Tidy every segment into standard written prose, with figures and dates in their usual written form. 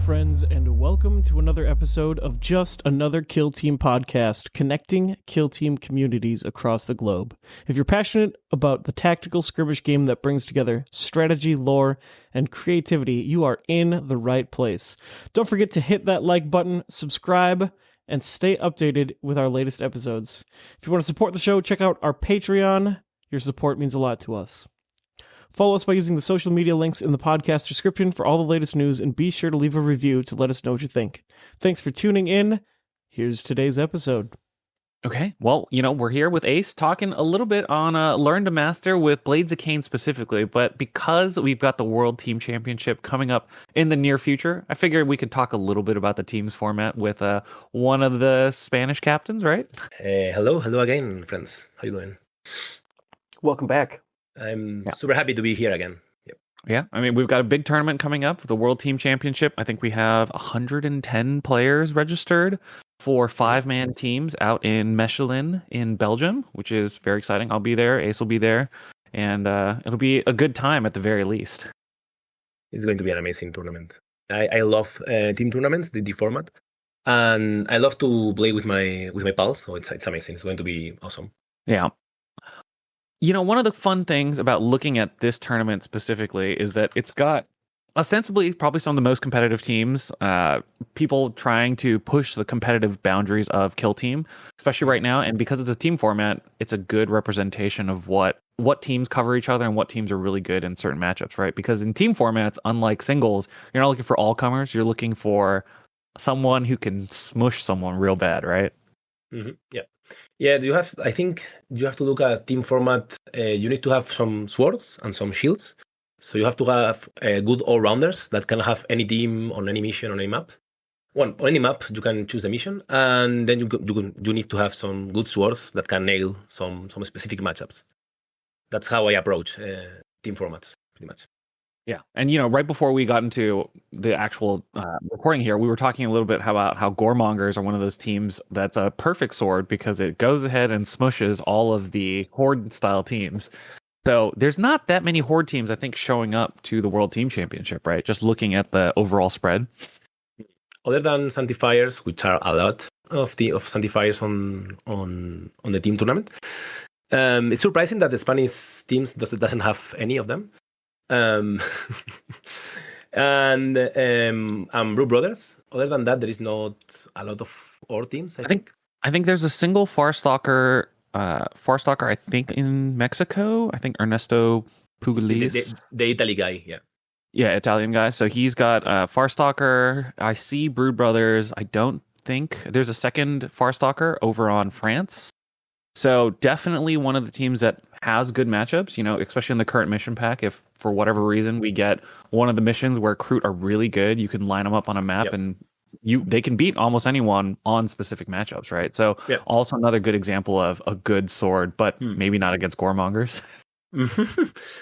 friends, and welcome to another episode of Just Another Kill Team podcast, connecting kill team communities across the globe. If you're passionate about the tactical skirmish game that brings together strategy, lore, and creativity, you are in the right place. Don't forget to hit that like button, subscribe, and stay updated with our latest episodes. If you want to support the show, check out our Patreon. Your support means a lot to us. Follow us by using the social media links in the podcast description for all the latest news, and be sure to leave a review to let us know what you think. Thanks for tuning in. Here's today's episode. Okay, well, we're here with Ace talking a little bit on Learn to Master with Blades of Khaine specifically, but because we've got the World Team Championship coming up in the near future, I figured we could talk a little bit about the teams format with one of the Spanish captains, right? Hello again, friends. How you doing? Welcome back. I'm super happy to be here again. Yep. Yeah, I mean, we've got a big tournament coming up, the World Team Championship. I think we have 110 players registered for 5-man teams out in Mechelen in Belgium, which is very exciting. I'll be there, Ace will be there, and it'll be a good time at the very least. It's going to be an amazing tournament. I love team tournaments, the format, and I love to play with my pals, so it's amazing. It's going to be awesome. Yeah. One of the fun things about looking at this tournament specifically is that it's got ostensibly probably some of the most competitive teams, people trying to push the competitive boundaries of Kill Team, especially right now. And because it's a team format, it's a good representation of what teams cover each other and what teams are really good in certain matchups, right? Because in team formats, unlike singles, you're not looking for all comers. You're looking for someone who can smush someone real bad, right? Mm-hmm. Yeah. Yeah, I think you have to look at team format. You need to have some swords and some shields. So you have to have good all-rounders that can have any team on any mission on any map. On any map, you can choose a mission, and then you need to have some good swords that can nail some specific matchups. That's how I approach team formats, pretty much. Yeah, and right before we got into the actual recording here, we were talking a little bit about how Goremongers are one of those teams that's a perfect sword because it goes ahead and smushes all of the Horde-style teams. So there's not that many Horde teams, I think, showing up to the World Team Championship, right? Just looking at the overall spread. Other than Sanctifiers, which are a lot of Sanctifiers on the team tournament, it's surprising that the Spanish teams doesn't have any of them. And Blue Brothers. Other than that, there is not a lot of Horde teams. I think there's a single Farstalker. I think in Mexico. I think Ernesto Pugliese, the Italy guy. Yeah, Italian guy. So he's got Farstalker. I see Brood Brothers. I don't think there's a second Farstalker over on France. So definitely one of the teams that has good matchups, especially in the current mission pack. If for whatever reason we get one of the missions where Kroot are really good, you can line them up on a map and they can beat almost anyone on specific matchups, right? So also another good example of a good sword, but maybe not against Goremongers.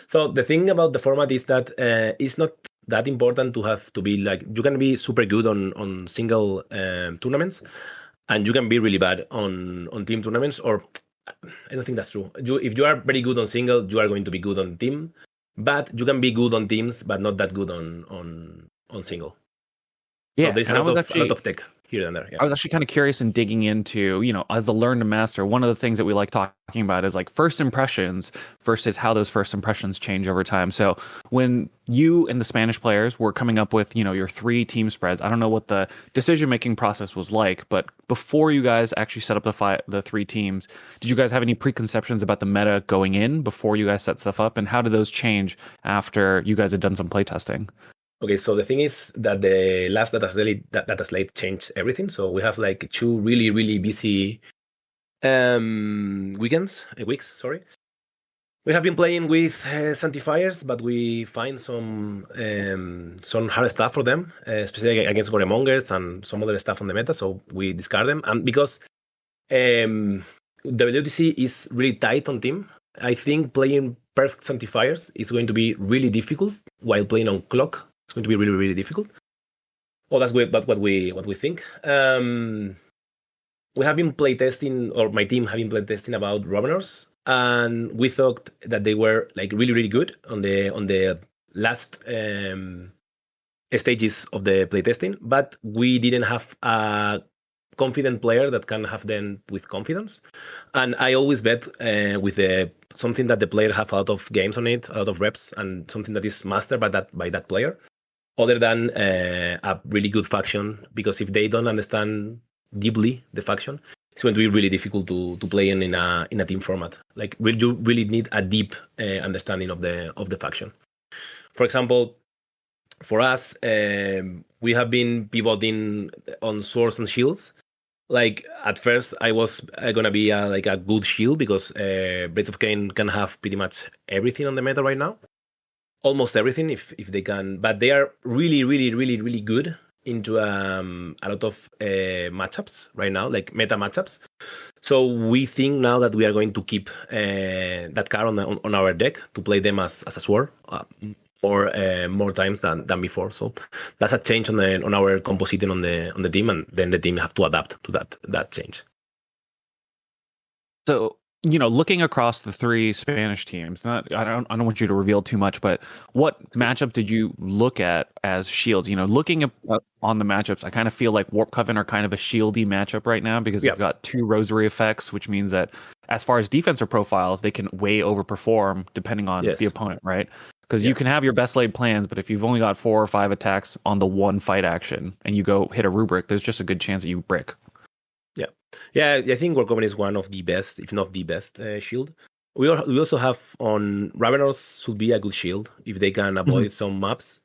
So the thing about the format is that it's not that important to be like, you can be super good on single tournaments, and you can be really bad on team tournaments, or I don't think that's true. If you are very good on single, you are going to be good on team, but you can be good on teams, but not that good on single. So there's a lot of tech here and there. Yeah. I was actually kind of curious in digging into, as a Learn to Master, one of the things that we like talking about is like first impressions versus how those first impressions change over time. So when you and the Spanish players were coming up with, your 3 team spreads, I don't know what the decision-making process was like, but before you guys actually set up the 3 teams, did you guys have any preconceptions about the meta going in before you guys set stuff up? And how did those change after you guys had done some playtesting? Okay, so the thing is that the last data slate changed everything. So we have like 2 really, really busy weeks. We have been playing with Sanctifiers, but we find some hard stuff for them, especially against Goremongers and some other stuff on the meta. So we discard them, and because the WTC is really tight on team, I think playing perfect Sanctifiers is going to be really difficult, while playing on clock, it's going to be really, really difficult. Well, that's what we think. We have been playtesting, or my team have been playtesting about Raveners, and we thought that they were like really, really good on the last stages of the playtesting, but we didn't have a confident player that can have them with confidence. And I always bet with something that the player have a lot of games on it, a lot of reps, and something that is mastered by that player, other than a really good faction. Because if they don't understand deeply the faction, it's going to be really difficult to play in a team format. Like you really need a deep understanding of the faction. For example, for us, we have been pivoting on swords and shields. Like at first, I was gonna be like a good shield because Blades of Khaine can have pretty much everything on the meta right now, almost everything if they can. But they are really, really, really, really good into a lot of matchups right now, like meta matchups. So we think now that we are going to keep that card on our deck to play them as a sword. More times than before, so that's a change on our composition on the team, and then the team have to adapt to that change. So looking across the three Spanish teams, I don't want you to reveal too much, but what matchup did you look at as shields? Looking on the matchups, I kind of feel like Warp Coven are kind of a shieldy matchup right now because you've got two rosary effects, which means that as far as defensive profiles, they can way overperform depending on the opponent, right? Because you can have your best laid plans, but if you've only got 4 or 5 attacks on the one fight action and you go hit a rubric, there's just a good chance that you brick. Yeah. I think Warp Coven is one of the best, if not the best, shield. We also have on Raveners should be a good shield if they can avoid some maps.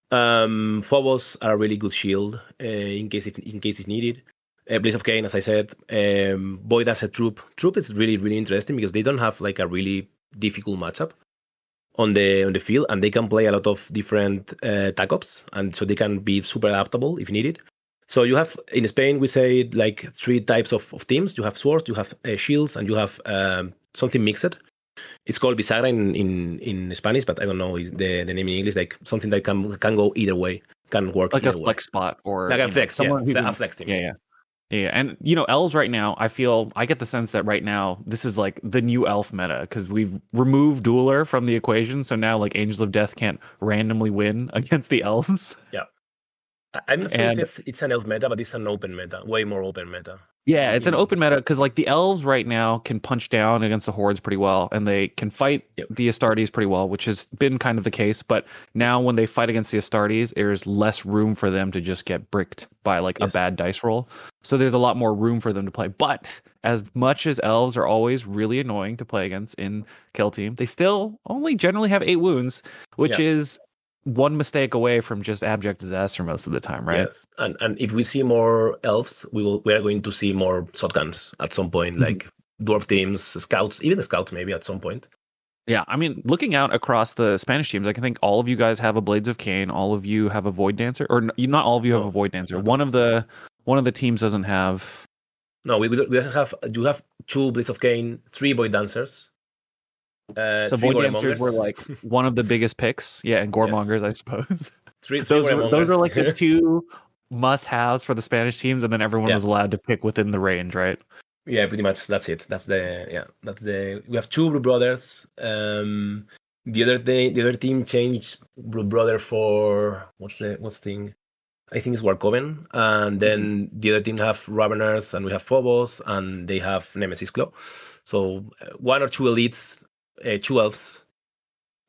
Phobos are a really good shield in case it's needed. Blades of Khaine, as I said, Void as a troop. Troop is really, really interesting because they don't have like a really difficult matchup on the field, and they can play a lot of different tac ops, and so they can be super adaptable if needed. So you have in Spain, we say like 3 types of teams. You have swords, you have shields, and you have something mixed. It's called bisagra in Spanish, but I don't know the name in English. Like something that can go either way, can work like either a flex spot or like a flex, someone who a flex team. Yeah, and elves right now, I get the sense that right now this is like the new elf meta because we've removed Dueler from the equation, so now like Angels of Death can't randomly win against the elves. Yeah, I'm not sure if it's an elf meta, but it's an open meta, way more open meta. Yeah, it's an open meta because like the elves right now can punch down against the hordes pretty well, and they can fight the Astartes pretty well, which has been kind of the case. But now when they fight against the Astartes, there's less room for them to just get bricked by like a bad dice roll. So there's a lot more room for them to play. But as much as elves are always really annoying to play against in Kill Team, they still only generally have 8 wounds, which is one mistake away from just abject disaster most of the time, right? Yes, and if we see more elves, we are going to see more shotguns at some point, like dwarf teams, scouts, even the scouts maybe at some point. Yeah, I mean, looking out across the Spanish teams, I can think all of you guys have a Blades of Khaine, all of you have a Void Dancer, or not all of you have a Void Dancer. One of the teams doesn't have. No, we doesn't have. You have 2 Blades of Khaine, 3 Void Dancers. So Void Dancers were like one of the biggest picks, and Goremongers, I suppose. Those are like the 2 must-haves for the Spanish teams, and then everyone was allowed to pick within the range, right? Yeah, pretty much. That's it. We have 2 Blue Brothers. The other team changed Blue Brother for what's thing? I think it's Warp Coven, and then the other team have Raveners, and we have Phobos, and they have Nemesis Claw. So 1 or 2 elites. 2 elves,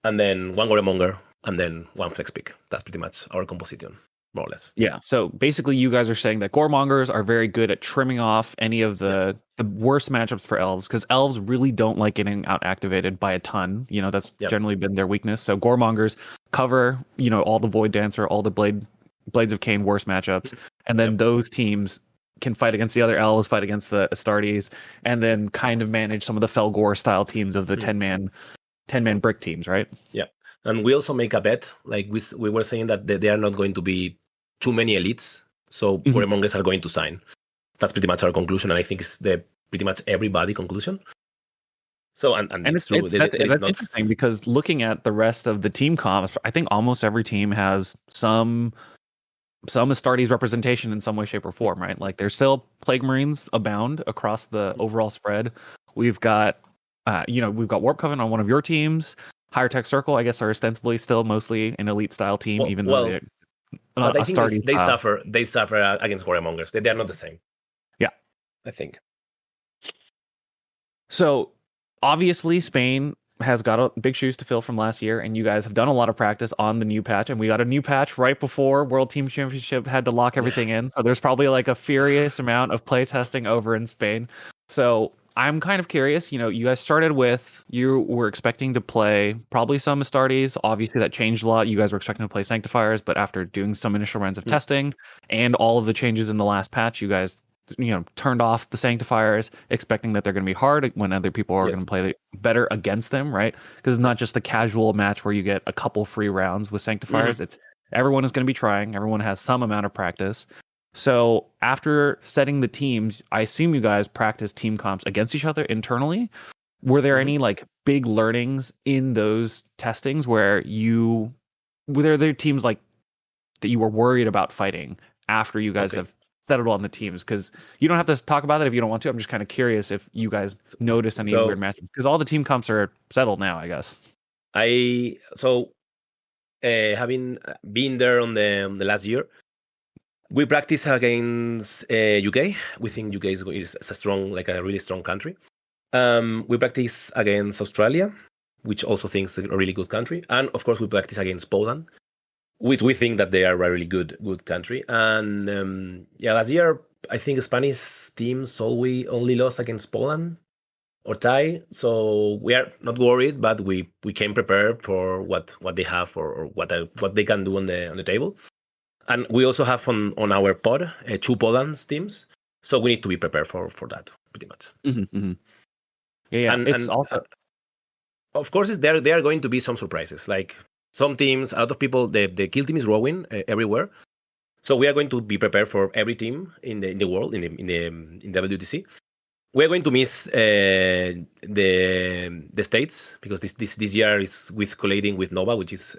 and then 1 Goremonger, and then 1 flex pick. That's pretty much our composition, more or less. Yeah. So basically, you guys are saying that Goremongers are very good at trimming off any of the worst matchups for elves, because elves really don't like getting out activated by a ton. That's generally been their weakness. So Goremongers cover, all the Void Dancer, all the Blades of Khaine worst matchups, and then those teams can fight against the other elves, fight against the Astartes, and then kind of manage some of the Felgor style teams of the 10-man brick teams, right? Yeah. And we also make a bet, like we were saying that there are not going to be too many elites, so Goremongers are going to sign. That's pretty much our conclusion, and I think it's pretty much everybody conclusion. So and it's true. That's interesting because looking at the rest of the team comps, I think almost every team has some Astartes representation in some way, shape, or form, right? Like there's still Plague Marines abound across the overall spread. We've got, Warp Coven on one of your teams. Higher Tech Circle, I guess, are ostensibly still mostly an elite style team, even though But I think starting they style. suffer against warmongers. They are not the same. Yeah. I think. So obviously Spain has got big shoes to fill from last year, and you guys have done a lot of practice on the new patch, and we got a new patch right before World Team Championship had to lock everything in. So there's probably like a furious amount of play testing over in Spain. So I'm kind of curious, you guys started with, you were expecting to play probably some Astartes. Obviously that changed a lot. You guys were expecting to play Sanctifiers, but after doing some initial rounds of testing and all of the changes in the last patch, you guys turned off the Sanctifiers, expecting that they're going to be hard when other people are going to play better against them, right? Because it's not just the casual match where you get a couple free rounds with Sanctifiers. It's everyone is going to be trying. Everyone has some amount of practice. So after setting the teams, I assume you guys practice team comps against each other internally. Were there any like big learnings in those testings where were there teams like that you were worried about fighting after you guys have settled on the teams? Because you don't have to talk about it if you don't want to. I'm just kind of curious if you guys notice any weird matches, because all the team comps are settled now, I guess. Having been there on the last year, we practice against UK. We think UK is a strong, like a really strong country. We practice against Australia, which also thinks a really good country, and of course we practice against Poland, which we think that they are a really good country. And last year I think Spanish teams only lost against Poland or Thai, so we are not worried, but we came prepared for what they have or what they can do on the table. And we also have on our pod 2 Poland teams, so we need to be prepared for that pretty much. Yeah, and also of course there are going to be some surprises, like some teams, a lot of people, the kill team is growing everywhere, so we are going to be prepared for every team in the world in WTC. We are going to miss the States, because this year is colliding with Nova, which is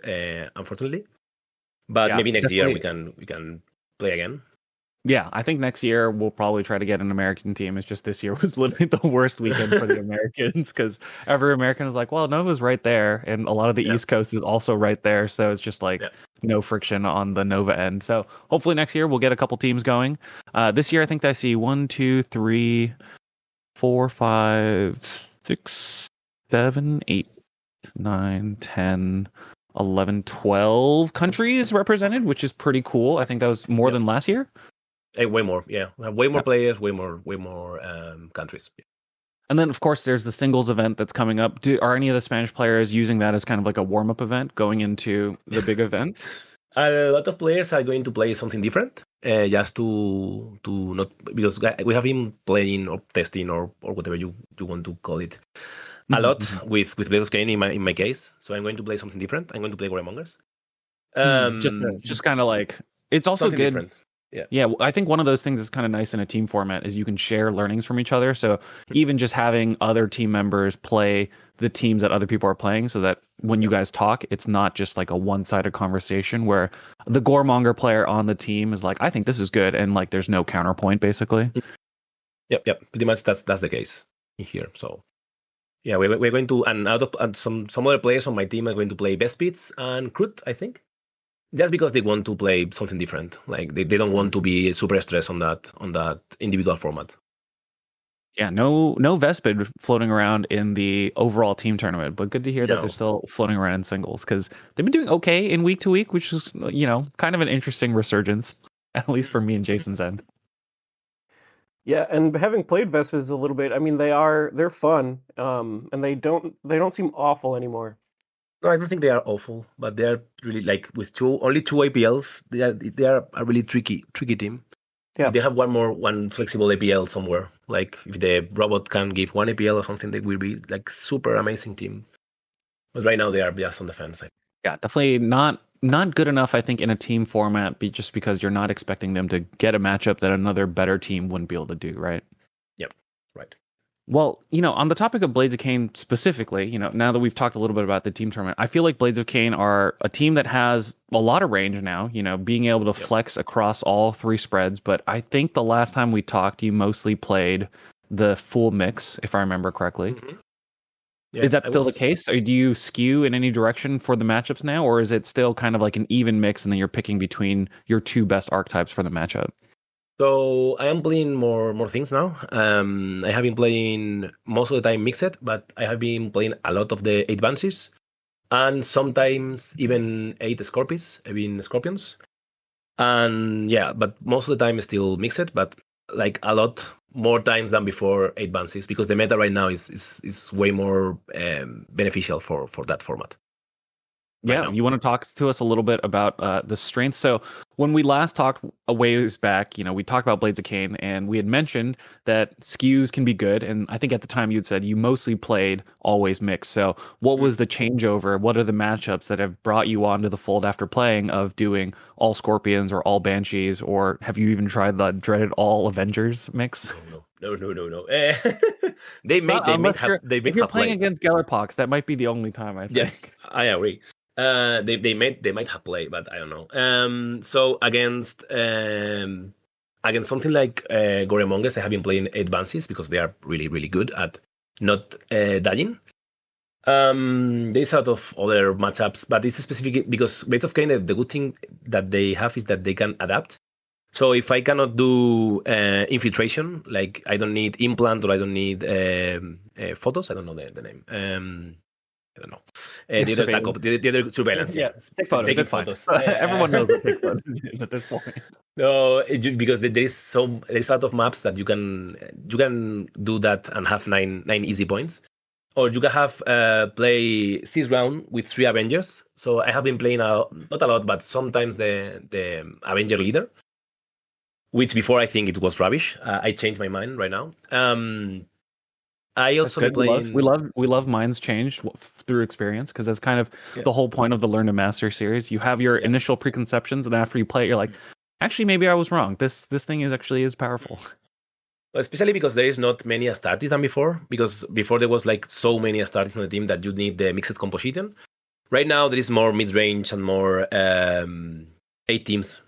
unfortunately. But maybe next year we can play again. Yeah, I think next year we'll probably try to get an American team. It's just this year was literally the worst weekend for the Americans, because every American is like, well, Nova's right there, and a lot of the East Coast is also right there, so it's just like no friction on the Nova end. So hopefully next year we'll get a couple teams going. This year I think I see 1, 2, 3, 4, 5, 6, 7, 8, 9, 10, 11, 12 countries represented, which is pretty cool. I think that was more than last year. Way more, yeah. We have way more players, way more countries. And then, of course, there's the singles event that's coming up. Are any of the Spanish players using that as kind of like a warm-up event going into the big event? A lot of players are going to play something different, just to not, because we have been playing or testing or whatever you want to call it a lot with Blades of Khaine in my case. So I'm going to play something different. I'm going to play Warmongers. Just kind of like, it's also good. Different. Yeah, I think one of those things that's kind of nice in a team format is you can share learnings from each other. So even just having other team members play the teams that other people are playing, so that when you guys talk, it's not just like a one-sided conversation where the Goremonger player on the team is like, I think this is good, and like there's no counterpoint basically. Yep. Pretty much that's the case here. So yeah, we're going to, and some other players on my team are going to play Best Beats and Crut, I think. Just because they want to play something different, like they don't want to be super stressed on that individual format. Yeah, no Vespid floating around in the overall team tournament, but good to hear that they're still floating around in singles, because they've been doing okay in week to week, which is kind of an interesting resurgence, at least for me and Jason's end. Yeah, and having played Vespids a little bit, I mean they're fun, and they don't seem awful anymore. No, I don't think they are awful, but they are really, like, with only two APLs. They are a really tricky team. Yeah. If they have one flexible APL somewhere, like if the robot can give one APL or something, they will be like super amazing team. But right now they are just on the fence. Yeah, definitely not good enough, I think, in a team format, just because you're not expecting them to get a matchup that another better team wouldn't be able to do, right? Yep, right. Well, on the topic of Blades of Khaine specifically, now that we've talked a little bit about the team tournament, I feel like Blades of Khaine are a team that has a lot of range now, being able to flex across all 3 spreads. But I think the last time we talked, you mostly played the full mix, if I remember correctly. Yeah, Is that I still the was. case? Or do you skew in any direction for the matchups now, or is it still kind of like an even mix, and then you're picking between your two best archetypes for the matchup? So I am playing more things now. I have been playing most of the time mixed, but I have been playing a lot of the 8 bounces and sometimes even 8 scorpions, I mean scorpions. And yeah, but most of the time still mixed, but like a lot more times than before 8 bounces because the meta right now is way more beneficial for that format right Yeah, now. you want to talk to us a little bit about the strengths. So when we last talked a ways back, we talked about Blades of Khaine, and we had mentioned that skews can be good. And I think at the time you'd said you mostly played always mixed. So what was the changeover? What are the matchups that have brought you onto the fold after playing of doing all Scorpions or all Banshees, or have you even tried the dreaded all Avengers mix? No. They Not unless have you're they if made you're have playing play. against Gellerpox, that might be the only time I Yeah, think. I agree. They might have play, but I don't know. So against something like Goremongers, I have been playing advances because they are really good at not dying. There's a lot of other matchups, but this is specific because Blades of Kain, the good thing that they have is that they can adapt. So if I cannot do infiltration, like I don't need implant or I don't need photos, I don't know the name. I don't know. The other Surveillance. the other surveillance, yeah. Yeah, take photos. Taking It's fine. photos. Everyone knows what take photos is at this point. No, because there's a lot of maps that you can do that and have nine easy points, or you can have play 6 round with 3 Avengers. So I have been playing not a lot, but sometimes the Avenger leader, which before I think it was rubbish. I changed my mind right now. I That's also be good. playing. We love minds changed through experience, because that's kind of Yeah. the whole point of the Learn to Master series. You have your Yeah. initial preconceptions, and after you play it, you're like, actually, maybe I was wrong. This thing is actually powerful. Especially because there is not many Astartes than before. Because before there was like so many Astartes on the team that you need the mixed composition. Right now there is more mid range and more 8 teams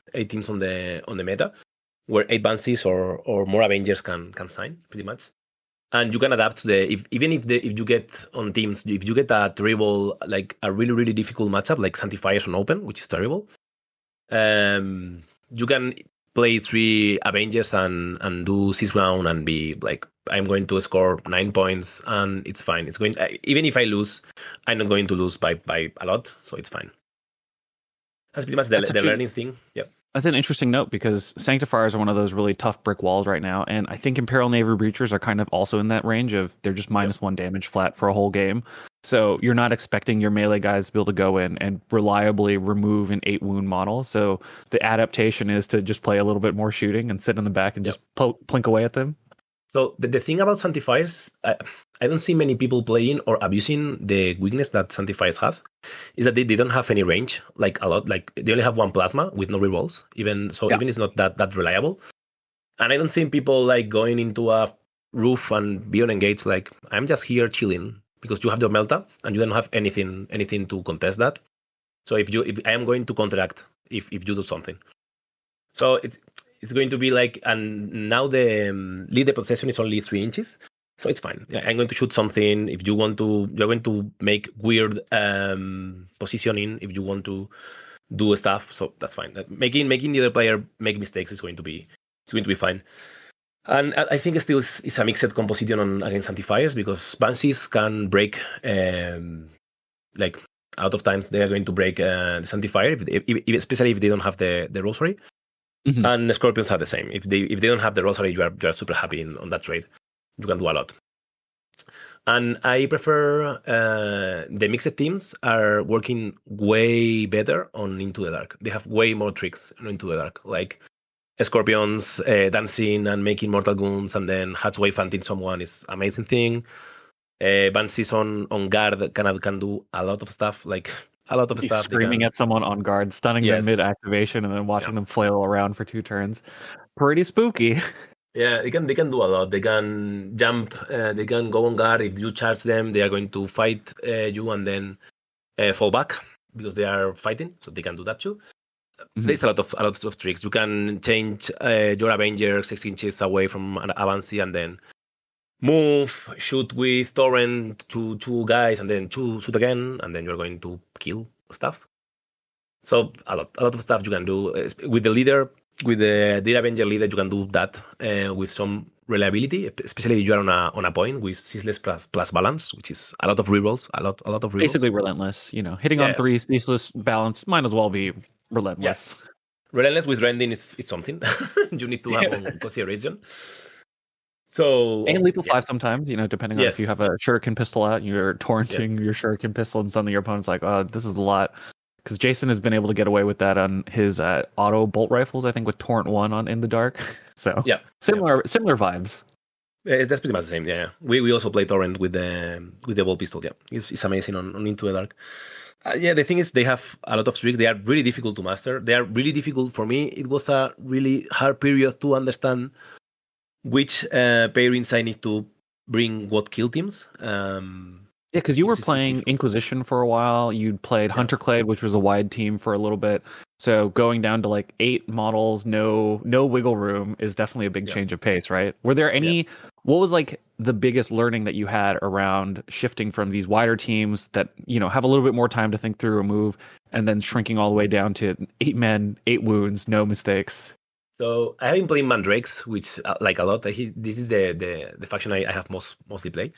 on the meta, where 8 bounces or more Avengers can sign pretty much. And you can adapt to if you get on teams, if you get a terrible, like a really difficult matchup like Sanctifiers on open, which is terrible, you can play 3 Avengers and do 6 round and be like, I'm going to score 9 points and it's fine. It's going even if I lose, I'm not going to lose by a lot, so it's fine. That's pretty much the learning thing. Yep. That's an interesting note, because Sanctifiers are one of those really tough brick walls right now, and I think Imperial Navy Breachers are kind of also in that range of they're just -1 damage flat for a whole game. So you're not expecting your melee guys to be able to go in and reliably remove an 8 wound model. So the adaptation is to just play a little bit more shooting and sit in the back and just plink away at them. So the thing about Sanctifiers, I don't see many people playing or abusing the weakness that Sanctifiers have, is that they don't have any range, like a lot. Like they only have 1 plasma with no rerolls, even it's not that reliable. And I don't see people like going into a roof and be engaged. Like, I'm just here chilling because you have your Melta and you don't have anything to contest that. So if I am going to counteract if you do something. So it's going to be like, and now the lead the possession is only 3 inches, so it's fine. Yeah, I'm going to shoot something. If you're going to make weird positioning, if you want to do stuff, so that's fine. Making the other player make mistakes is going to be fine. And I think it still is a mixed composition against Sanctifiers, because Banshees can break like out of times they are going to break the Sanctifier, especially if they don't have the Rosary. Mhm. And the Scorpions are the same. If they don't have the Rosary, you are super happy on that trade. You can do a lot. And I prefer the mixed teams are working way better on Into the Dark. They have way more tricks on Into the Dark, like Scorpions dancing and making mortal wounds, and then Hatchway fanting someone is amazing thing. Banshees on guard can do a lot of stuff, like a lot of stuff. Screaming at someone on guard, stunning them mid-activation, and then watching them flail around for 2 turns. Pretty spooky. Yeah, they can do a lot. They can jump. They can go on guard. If you charge them, they are going to fight you and then fall back because they are fighting. So they can do that too. Mm-hmm. There's a lot of tricks. You can change your Avenger 6 inches away from an Avanci and then move, shoot with torrent to two guys, and then shoot again, and then you're going to kill stuff. So a lot of stuff you can do with the leader, with the Deer Avenger leader. You can do that with some reliability, especially if you are on a point with ceaseless plus balance, which is a lot of rerolls, a lot of rerolls. Basically relentless. Hitting on 3 ceaseless balance might as well be relentless. Yes. Relentless with rending is something you need to have on consideration. So and lethal 5 sometimes, depending on if you have a shuriken pistol out and you're torrenting your shuriken pistol and suddenly your opponent's like, oh, this is a lot. Because Jason has been able to get away with that on his auto bolt rifles, I think with Torrent 1 on In the Dark. So similar vibes. That's pretty much the same. Yeah. We also play Torrent with the bolt pistol. Yeah, it's amazing on Into the Dark. The thing is they have a lot of tricks. They are really difficult to master. They are really difficult for me. It was a really hard period to understand which pairings I need to bring what kill teams. Because you were playing Inquisition for a while. You'd played Hunter Clade, which was a wide team for a little bit. So going down to like 8 models, no wiggle room is definitely a big change of pace, right? Were there any? What was like the biggest learning that you had around shifting from these wider teams that have a little bit more time to think through a move, and then shrinking all the way down to 8 men, 8 wounds, no mistakes? So I have been playing Mandrakes, which like a lot. This is the faction I have mostly played,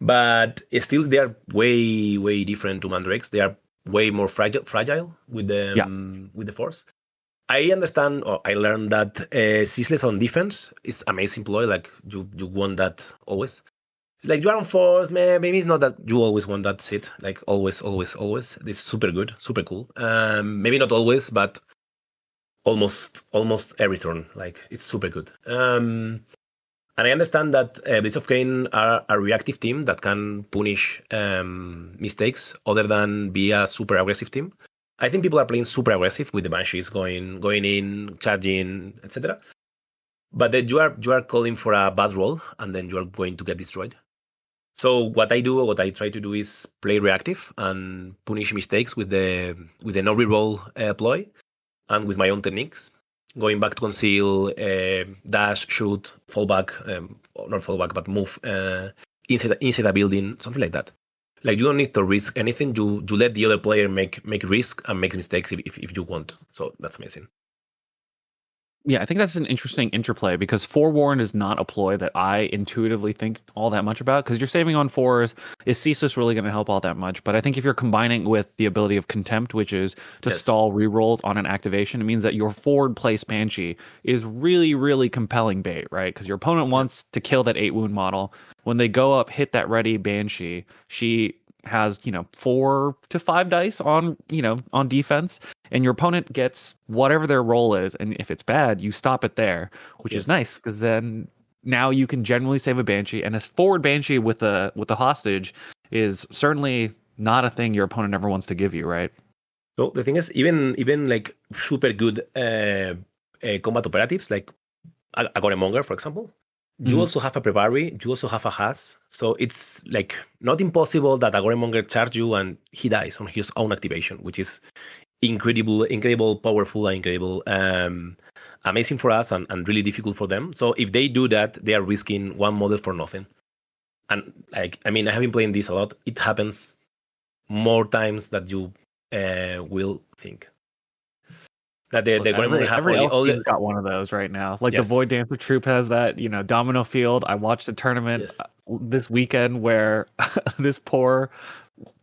but still they are way different to Mandrakes. They are way more fragile with the force. I understand, or I learned that ceaseless on defense is amazing ploy. Like you want that always. Like you are on force, man. Maybe it's not that you always want that shit. Like always. It's super good, super cool. Maybe not always, but almost every turn. Like it's super good. And I understand that Blitz of Khaine are a reactive team that can punish mistakes other than be a super aggressive team. I think people are playing super aggressive with the Banshees going in, charging, etc. But then you are calling for a bad roll, and then you are going to get destroyed. So what I try to do is play reactive and punish mistakes with the no reroll ploy. And with my own techniques, going back to conceal, dash, shoot, fall back, not fall back, but move inside a building, something like that. Like you don't need to risk anything. You let the other player make risk and make mistakes if you want. So that's amazing. Yeah, I think that's an interesting interplay because Forewarned is not a ploy that I intuitively think all that much about because you're saving on 4s. Is Ceaseless really going to help all that much? But I think if you're combining with the ability of Contempt, which is to stall rerolls on an activation, it means that your forward place Banshee is really, really compelling bait, right? Because your opponent wants to kill that 8 wound model. When they go up, hit that ready Banshee, she has 4 to 5 dice on defense, and your opponent gets whatever their roll is, and if it's bad, you stop it there, which is nice because then now you can generally save a Banshee, and a forward Banshee with a hostage is certainly not a thing your opponent ever wants to give you, right? So the thing is, even like super good combat operatives like Agoremonger, for example. You also have a Prevari, you also have a Has, so it's like not impossible that Agoremonger charge you and he dies on his own activation, which is incredible, powerful, and incredible, amazing for us and really difficult for them. So if they do that, they are risking one model for nothing. And I have been playing this a lot. It happens more times than you will think. That every elf team's got one of those right now. Like the Void Dancer Troop has that, Domino Field. I watched a tournament this weekend where this poor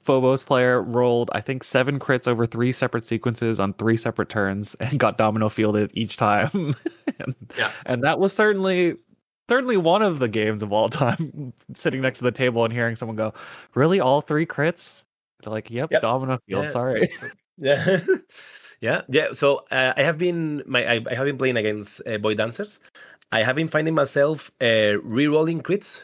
Phobos player rolled, I think, 7 crits over 3 separate sequences on 3 separate turns and got Domino Fielded each time. and that was certainly one of the games of all time, sitting next to the table and hearing someone go, really, all 3 crits? They're like, yep. Domino Field, sorry. Yeah. So I have been playing against Void Dancers. I have been finding myself re-rolling crits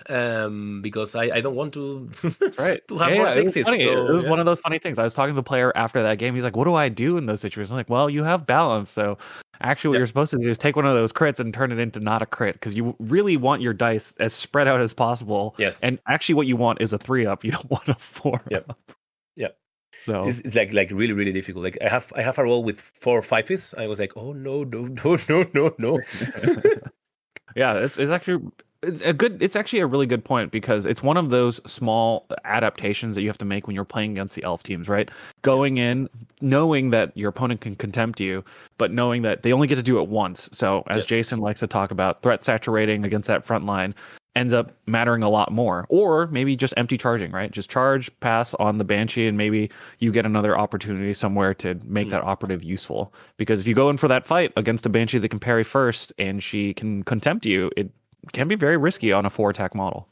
because I don't want to. That's right. To have more sixes. It was one of those funny things. I was talking to the player after that game. He's like, "What do I do in those situations?" I'm like, "Well, you have balance, so actually, what you're supposed to do is take one of those crits and turn it into not a crit because you really want your dice as spread out as possible. Yes. And actually, what you want is a 3-up. You don't want a 4-up. Yep. So it's like really, really difficult. Like I have a roll with 4 5s. I was like, oh no. Yeah, it's actually It's actually a really good point because it's one of those small adaptations that you have to make when you're playing against the elf teams, right? Going in, knowing that your opponent can contempt you, but knowing that they only get to do it once. So as Jason likes to talk about, threat saturating against that front line ends up mattering a lot more. Or maybe just empty charging, right? Just charge, pass on the Banshee, and maybe you get another opportunity somewhere to make that operative useful. Because if you go in for that fight against the Banshee that can parry first and she can contempt you, it can be very risky on a 4-attack model.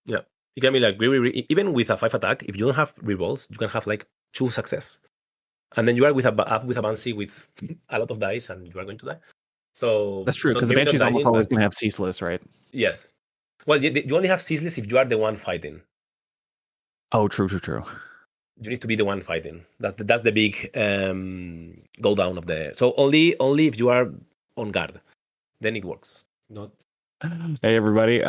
Yeah, it can be like really, even with a 5-attack. If you don't have rerolls, you can have like 2 success, and then you are with a Banshee with a lot of dice, and you are going to die. So that's true, because the Banshee's almost always going to have ceaseless, right? Yes. Well, you only have ceaseless if you are the one fighting. Oh, true. You need to be the one fighting. That's the big go down of the. So only if you are on guard, then it works. Not. Hey everybody,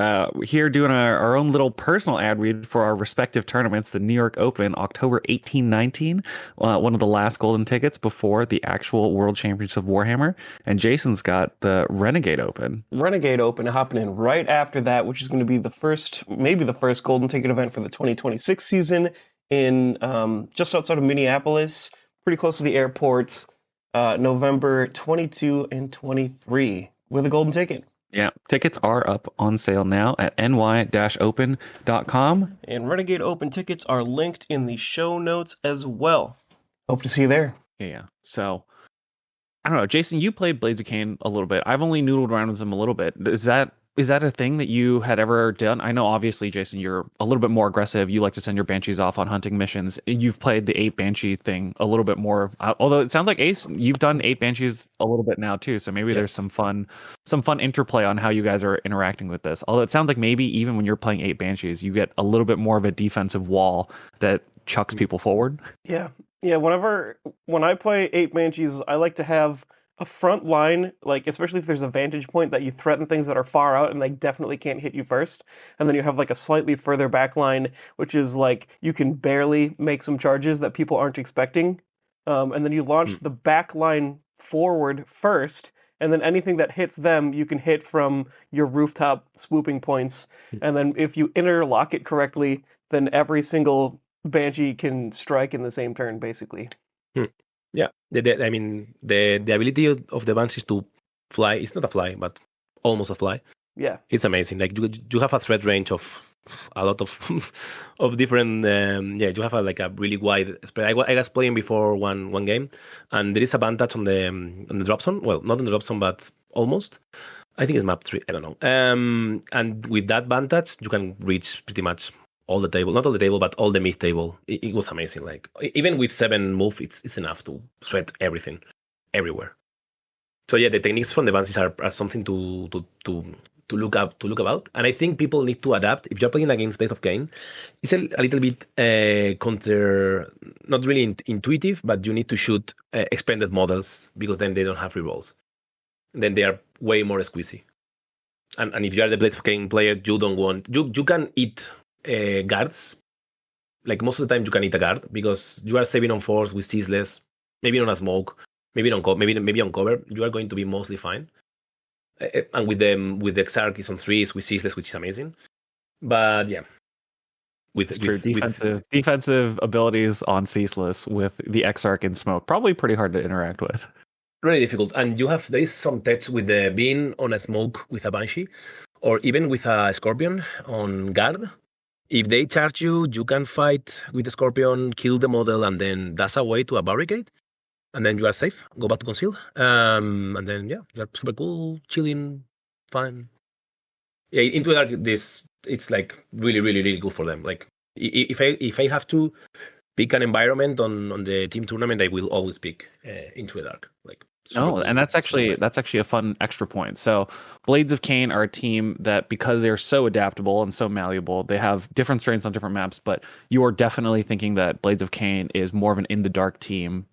here doing our own little personal ad read for our respective tournaments. The New York Open, October 18-19, one of the last golden tickets before the actual World Championship of Warhammer. And Jason's got the Renegade Open. Renegade Open happening right after that, which is going to be maybe the first golden ticket event for the 2026 season in just outside of Minneapolis, pretty close to the airport, November 22 and 23 with a golden ticket. Yeah, tickets are up on sale now at ny-open.com. And Renegade Open tickets are linked in the show notes as well. Hope to see you there. Yeah, so, I don't know. Jason, you played Blades of Khaine a little bit. I've only noodled around with them a little bit. Is that a thing that you had ever done? I know, obviously, Jason, you're a little bit more aggressive. You like to send your Banshees off on hunting missions. You've played the 8 Banshee thing a little bit more. Although it sounds like, Ace, you've done 8 Banshees a little bit now, too. So maybe there's some fun interplay on how you guys are interacting with this. Although it sounds like maybe even when you're playing 8 Banshees, you get a little bit more of a defensive wall that chucks people forward. Yeah. When I play 8 Banshees, I like to have a front line, like especially if there's a vantage point that you threaten things that are far out and they definitely can't hit you first. And then you have like a slightly further back line, which is like you can barely make some charges that people aren't expecting. And then you launch the back line forward first, and then anything that hits them, you can hit from your rooftop swooping points. And then if you interlock it correctly, then every single Banshee can strike in the same turn, basically. Yeah, the ability of the Banshees to fly, it's not a fly, but almost a fly. Yeah. It's amazing. Like you have a threat range of a lot of of different you have a really wide spread. I was playing before one game, and there is a advantage on the drop zone. Well, not on the drop zone, but almost. I think it's map 3, I don't know. And with that advantage, you can reach pretty much all the table, not all the table, but all the mid table. It was amazing. Like even with 7 move, it's enough to threat everything, everywhere. So yeah, the techniques from the Banshees are something to look about. And I think people need to adapt. If you're playing against Blades of Khaine, it's a little bit not really intuitive, but you need to shoot expanded models because then they don't have rerolls. Then they are way more squeezy. And if you are the Blades of Khaine player, you don't want you can eat guards. Like most of the time you can eat a guard because you are saving on force with ceaseless, maybe on a smoke, maybe on cover. You are going to be mostly fine. And with the Exarch on 3s with ceaseless, which is amazing. But yeah, defensive abilities on ceaseless with the Exarch in smoke, probably pretty hard to interact with. Really difficult. And there is some text with the being on a smoke with a Banshee, or even with a Scorpion on guard. If they charge you, you can fight with the Scorpion, kill the model, and then that's a way to a barricade. And then you are safe. Go back to conceal. And then you're super cool, chilling, fine. Yeah, into dark, it's like really, really, really good for them. Like if I have to pick an environment on the team tournament, I will always pick Into the Dark. Like. Oh, and that's actually a fun extra point. So Blades of Khaine are a team that, because they're so adaptable and so malleable, they have different strengths on different maps, but you are definitely thinking that Blades of Khaine is more of an in the dark team.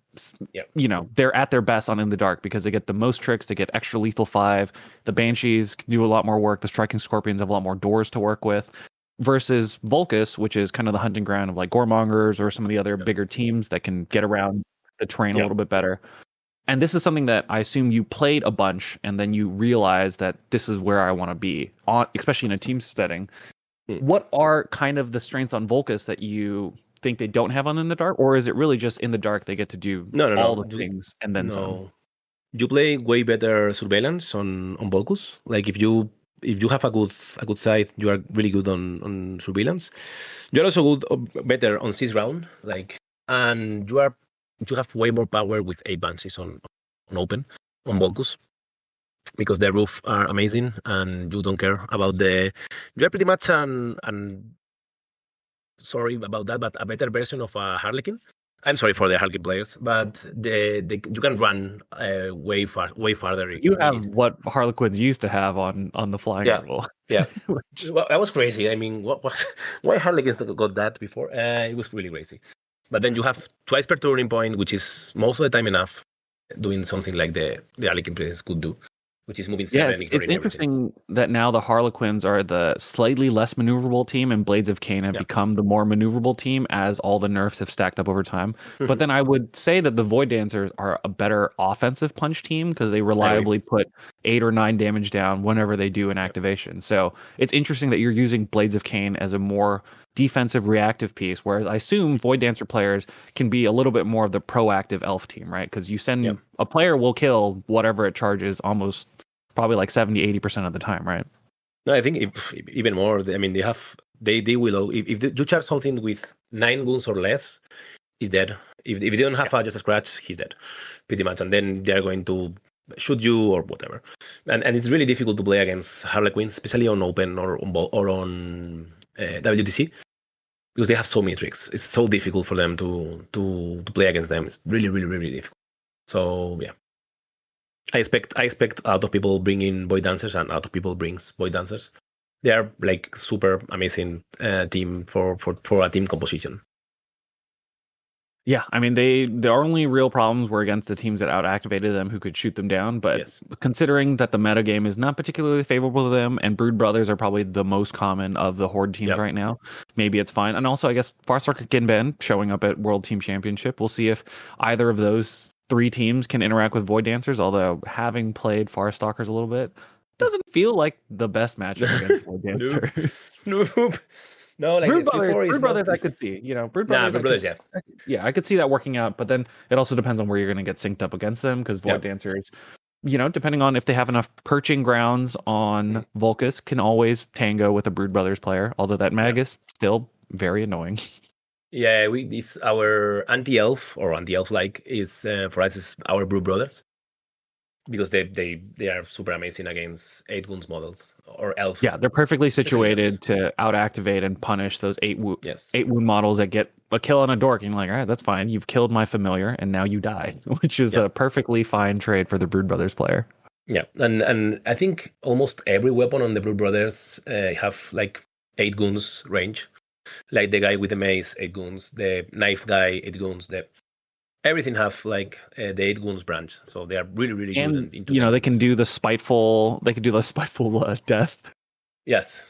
Yeah. You know, they're at their best on in the dark because they get the most tricks, they get extra lethal 5, the Banshees can do a lot more work, the Striking Scorpions have a lot more doors to work with, versus Volcus, which is kind of the hunting ground of like Goremongers or some of the other bigger teams that can get around the terrain a little bit better. And this is something that I assume you played a bunch, and then you realize that this is where I want to be, especially in a team setting. What are kind of the strengths on Volcus that you think they don't have on In the Dark, or is it really just In the Dark they get to do all the things and then some? You play way better surveillance on Volcus. Like if you have a good side, you are really good on surveillance. You are also better on six round. And you have way more power with 8 bounces on open on Volcus, because the roof are amazing and you don't care about you're pretty much sorry about that, but a better version of a Harlequin. I'm sorry for the Harlequin players, but you can run way farther. You have what Harlequins used to have on the flying level. Yeah. Well, that was crazy. I mean, why Harlequins got that before? It was really crazy. But then you have twice per turning point, which is most of the time enough, doing something like the Harlequin players could do, which is moving 7. It's interesting that now the Harlequins are the slightly less maneuverable team, and Blades of Khaine have become the more maneuverable team as all the nerfs have stacked up over time. But then I would say that the Void Dancers are a better offensive punch team because they reliably put 8 or 9 damage down whenever they do an activation. So it's interesting that you're using Blades of Khaine as a more defensive reactive piece, whereas I assume Void Dancer players can be a little bit more of the proactive elf team, right? Because you send a player will kill whatever it charges almost probably like 70-80% of the time, right? No, I think even more. I mean, they will, if you charge something with 9 wounds or less, he's dead. If they don't have just a scratch, he's dead, pretty much. And then they're going to shoot you or whatever. And it's really difficult to play against Harlequins, especially on open or on WTC, because they have so many tricks. It's so difficult for them to play against them. It's really, really, really difficult. So yeah, I expect a lot of people bring in Void Dancers and a lot of people brings Void Dancers. They are like super amazing team for a team composition. Yeah, I mean, the only real problems were against the teams that out-activated them who could shoot them down, but considering that the metagame is not particularly favorable to them, and Brood Brothers are probably the most common of the Horde teams right now, maybe it's fine. And also, I guess, Farstarker Ginben showing up at World Team Championship. We'll see if either of those 3 teams can interact with Void Dancers, although having played Farstalkers a little bit, doesn't feel like the best matchup against Void Dancers. Nope. No, like Brood Brothers, I could see. Brood Brothers, I could see that working out. But then it also depends on where you're going to get synced up against them, because Void Dancers, depending on if they have enough perching grounds on Volcus, can always tango with a Brood Brothers player. Although that mag is still very annoying. Yeah, our anti-elf or anti-elf-like is for us is our Brood Brothers, because they are super amazing against 8 wounds models or elf. Yeah, they're perfectly situated to out-activate and punish those 8 wound models that get a kill on a dork. And you're like, all right, that's fine. You've killed my familiar, and now you die, which is a perfectly fine trade for the Brood Brothers player. Yeah, and I think almost every weapon on the Brood Brothers have like 8 goons range. Like the guy with the mace, 8 goons. The knife guy, 8 goons. Everything have like the 8 goons branch, so they are really, really good. And they can do the spiteful. They can do the spiteful death. Yes,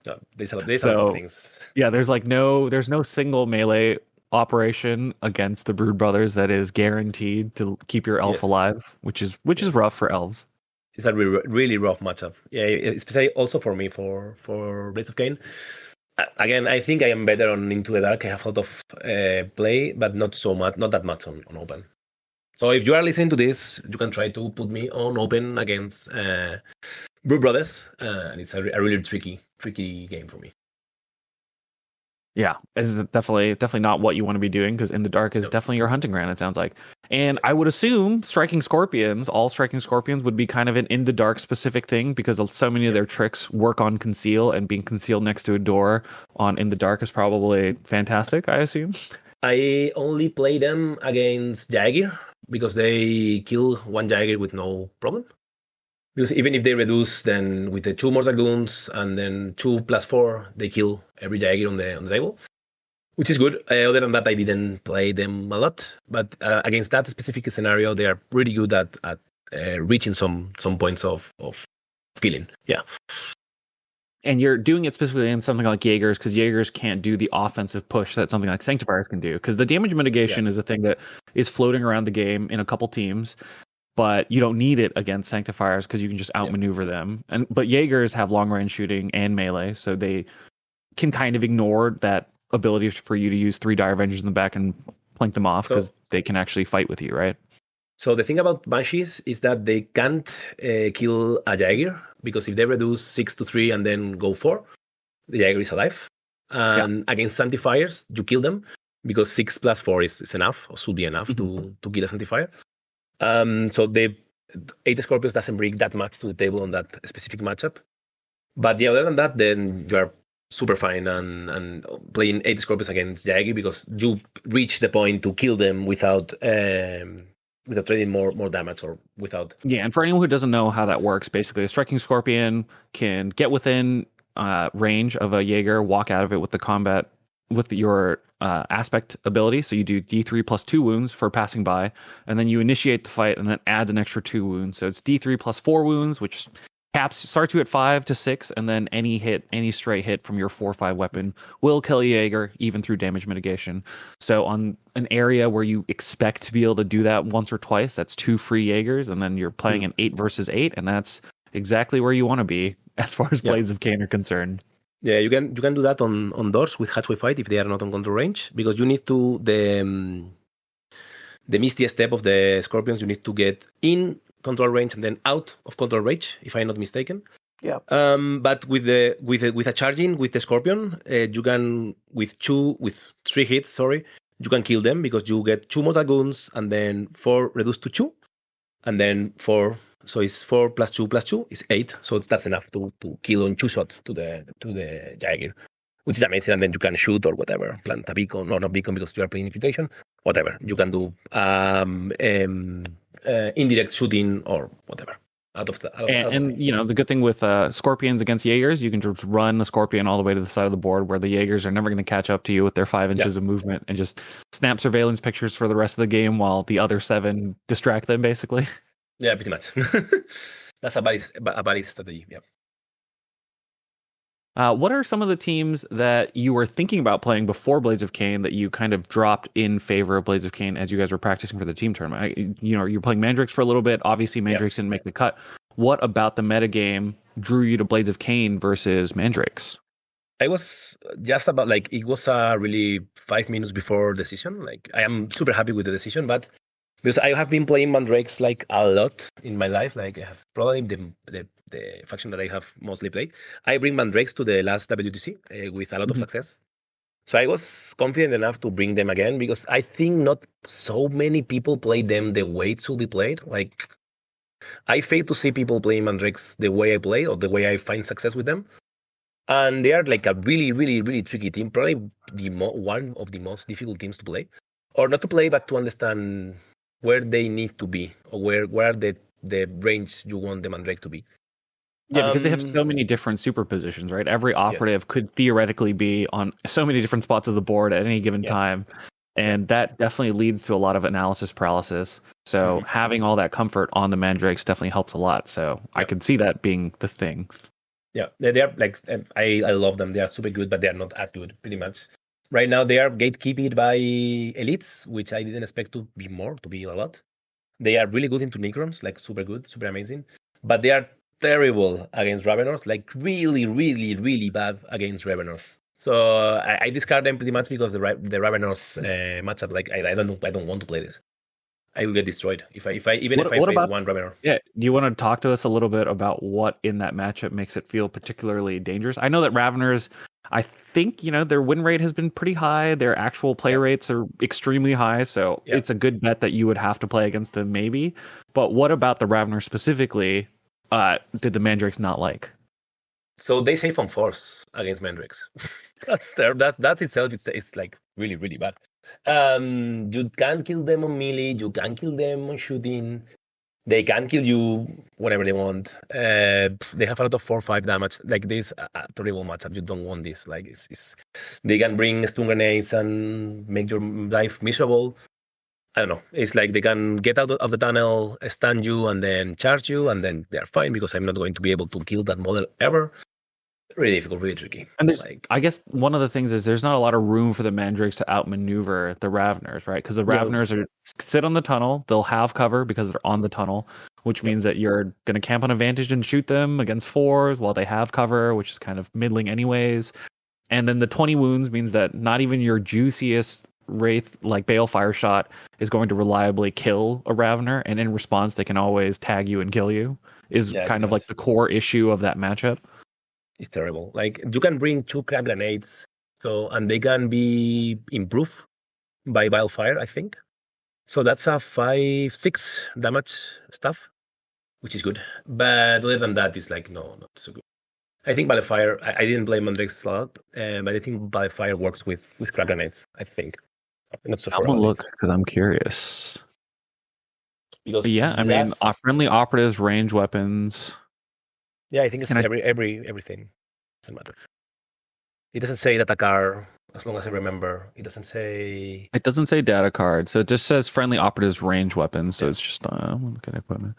there's a lot of things. Yeah, there's no single melee operation against the Brood Brothers that is guaranteed to keep your elf alive, which is rough for elves. It's a really, really rough matchup. Yeah, especially also for me for Blades of Khaine. Again, I think I am better on Into the Dark. I have a lot of play, but not that much on open. So if you are listening to this, you can try to put me on open against Brood Brothers, and it's a really tricky game for me. Yeah, it's definitely not what you want to be doing, because In the Dark is definitely your hunting ground, it sounds like. And I would assume all striking scorpions would be kind of an In the Dark specific thing, because so many of their tricks work on conceal, and being concealed next to a door on In the Dark is probably fantastic, I assume. I only play them against Jaegir, because they kill 1 Jaegir with no problem. Because even if they reduce, then with the 2 Mortal Goons and then 2+4, they kill every Jaegir on the table, which is good. Other than that, I didn't play them a lot. But against that specific scenario, they are pretty good at reaching some points of killing. Yeah. and you're doing it specifically in something like Jaegers, because Jaegers can't do the offensive push that something like Sanctifiers can do. Because the damage mitigation is a thing that is floating around the game in a couple teams, but you don't need it against Sanctifiers because you can just outmaneuver them. But Jaegers have long range shooting and melee, so they can kind of ignore that ability for you to use 3 Dire Avengers in the back and plink them off, because they can actually fight with you, right? So the thing about Banshees is that they can't kill a Jaeger, because if they reduce 6 to 3 and then go 4, the Jaeger is alive. And against Sanctifiers, you kill them, because 6 plus 4 is enough, or should be enough to kill a Sanctifier. So the 8 Scorpions doesn't bring that much to the table on that specific matchup. But other than that, then you are super fine and playing 8 Scorpions against Jaeger, because you reach the point to kill them without trading more damage, or without. Yeah, and for anyone who doesn't know how that works, basically a striking Scorpion can get within range of a Jaeger, walk out of it with your aspect ability. So you do D3 plus 2 wounds for passing by, and then you initiate the fight, and then adds an extra 2 wounds. So it's D3 plus 4 wounds, which starts you at 5 to 6, and then any stray hit from your 4/5 weapon will kill a Jaeger, even through damage mitigation. So on an area where you expect to be able to do that once or twice, that's 2 free Jaegers, and then you're playing an 8 versus 8, and that's exactly where you want to be as far as Blades of Khaine are concerned. Yeah, you can do that on doors with Hatchway Fight if they are not on control range, because you need to the Misty Step of the Scorpions. You need to get in control range and then out of control range, if I'm not mistaken. Yeah. But with a charging with the Scorpion, you can with 3 hits, you can kill them, because you get 2 mortal wounds and then 4 reduced to 2, and then 4. So it's 4 plus 2 plus 2 is 8. So that's enough to kill on 2 shots to the Jaeger, which is amazing. And then you can shoot or whatever, plant a beacon, or not beacon because you are playing infiltration, whatever. You can do indirect shooting or whatever. The good thing with Scorpions against Jaegers, you can just run a Scorpion all the way to the side of the board, where the Jaegers are never going to catch up to you with their 5 inches of movement, and just snap surveillance pictures for the rest of the game while the other 7 distract them, basically. Yeah, pretty much. That's a valid strategy. Yeah. What are some of the teams that you were thinking about playing before Blades of Khaine that you kind of dropped in favor of Blades of Khaine as you guys were practicing for the team tournament? You're playing Mandrakes for a little bit. Obviously, Mandrakes didn't make the cut. What about the metagame drew you to Blades of Khaine versus Mandrakes? I was just about it was really 5 minutes before decision. I am super happy with the decision, but because I have been playing Mandrakes a lot in my life, I have probably the faction that I have mostly played. I bring Mandrakes to the last WTC with a lot of success. So I was confident enough to bring them again, because I think not so many people play them the way it should be played. I fail to see people playing Mandrakes the way I play, or the way I find success with them. And they are a really, really, really tricky team. Probably one of the most difficult teams to play. Or not to play, but to understand where they need to be, or where are the range you want the Mandrake to be. Yeah, because they have so many different superpositions, right? Every operative could theoretically be on so many different spots of the board at any given time. And that definitely leads to a lot of analysis paralysis. So having all that comfort on the Mandrakes definitely helps a lot. So I could see that being the thing. Yeah, they are I love them. They are super good, but they are not as good, pretty much. Right now, they are gatekeeped by elites, which I didn't expect to be a lot. They are really good into Necrons, super good, super amazing. But they are terrible against Ravenors, really, really, really bad against Ravenors. So I discard them pretty much because the Ravenors matchup, I don't want to play this. I will get destroyed if I face one Ravenor. Yeah, do you want to talk to us a little bit about what in that matchup makes it feel particularly dangerous? I know that Ravenors, I think, their win rate has been pretty high. Their actual play rates are extremely high, so it's a good bet that you would have to play against them maybe. But what about the Ravenors specifically did the Mandrakes not like? So they save on force against Mandrakes. That's itself, it's really, really bad. You can kill them on melee, you can kill them on shooting, they can kill you whenever they want. They have a lot of 4-5 damage. This a terrible matchup. You don't want this. They can bring stun grenades and make your life miserable. I don't know. It's they can get out of the tunnel, stun you, and then charge you, and then they are fine, because I'm not going to be able to kill that model ever. Really difficult, really tricky. And there's, Like, I guess one of the things is there's not a lot of room for the Mandrakes to outmaneuver the Raveners, right? Because the yeah, Raveners are sit on the tunnel, they'll have cover because they're on the tunnel, which means that you're going to camp on advantage and shoot them against 4s while they have cover, which is kind of middling anyways. And then the 20 wounds means that not even your juiciest Wraith like Balefire shot is going to reliably kill a Ravener, and in response they can always tag you and kill you. Is Yeah, kind of yes. like the core issue of that matchup. It's terrible. Like, you can bring 2 crack grenades, and they can be improved by Balefire, I think. So that's a 5-6 damage stuff, which is good. But other than that, it's like, no, not so good. I think Balefire, I didn't play Mandrakes a lot, but I think Balefire works with crack grenades, I think. I'm not so sure I'm gonna about look it. because I'm curious. Because But yeah, I mean, friendly operatives, range weapons. yeah, I think it's everything. Doesn't matter. It doesn't say that a car, as long as I remember. It doesn't say. It doesn't say data card, so it just says friendly operatives, range weapons. So it's just look at equipment.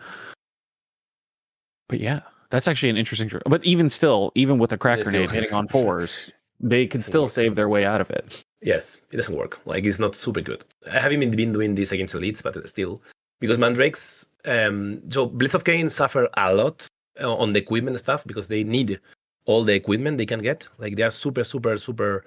But yeah, that's actually an interesting. But even still, even with a crack grenade hitting on 4s, they can still save their way out of it. Yes, it doesn't work. Like, it's not super good. I haven't even been doing this against elites, but still, because Mandrakes. So Blitz of Khaine suffer a lot on the equipment stuff because they need all the equipment they can get. Like, they are super, super, super.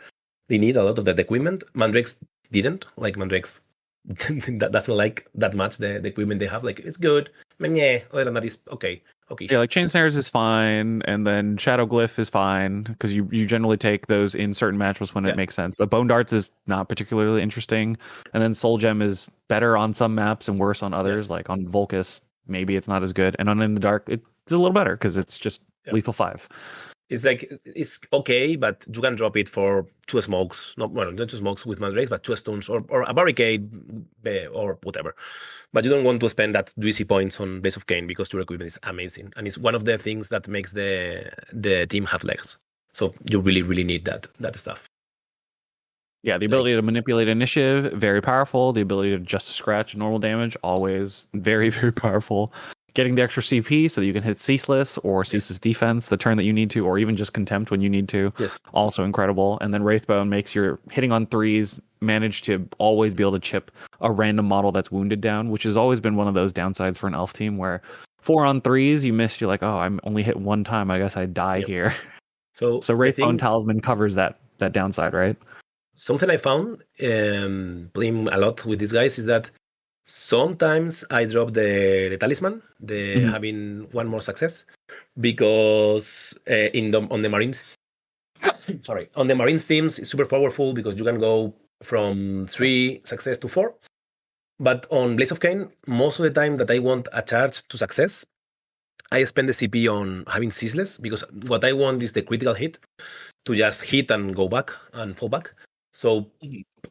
They need a lot of that equipment. Mandrakes didn't. Like, Mandrakes that doesn't like that much the equipment they have. Like, it's good. Yeah, other than that, it's okay. Okay. Yeah, like Chain Snares is fine, and then Shadow Glyph is fine because you generally take those in certain matchups when it makes sense. But Bone Darts is not particularly interesting, and then Soul Gem is better on some maps and worse on others. Like on Volcus, maybe it's not as good, and on In the Dark, it's a little better because it's just lethal 5. It's like, it's okay, but you can drop it for 2 smokes. Not 2 smokes with Mandrakes, but 2 stones or a barricade or whatever. But you don't want to spend that juicy points on Blitz of Khaine because your equipment is amazing, and it's one of the things that makes the team have legs. So you really, really need that stuff. Yeah, the ability to manipulate initiative, very powerful. The ability to just scratch normal damage, always very, very powerful. Getting the extra CP so that you can hit Ceaseless or Ceaseless Defense the turn that you need to, or even just Contempt when you need to. Yes. Also incredible. And then Wraithbone makes your hitting on 3s manage to always be able to chip a random model that's wounded down, which has always been one of those downsides for an elf team where 4 on 3s you miss, you're like, oh, I'm only hit 1 time. I guess I die here. So Wraithbone Talisman covers that downside, right? Something I found playing a lot with these guys is that sometimes I drop the talisman, having 1 more success, because on the Marines, on the Marines teams, it's super powerful because you can go from 3 success to 4. But on Blades of Khaine, most of the time that I want a charge to success, I spend the CP on having Ceaseless, because what I want is the critical hit to just hit and go back and fall back. So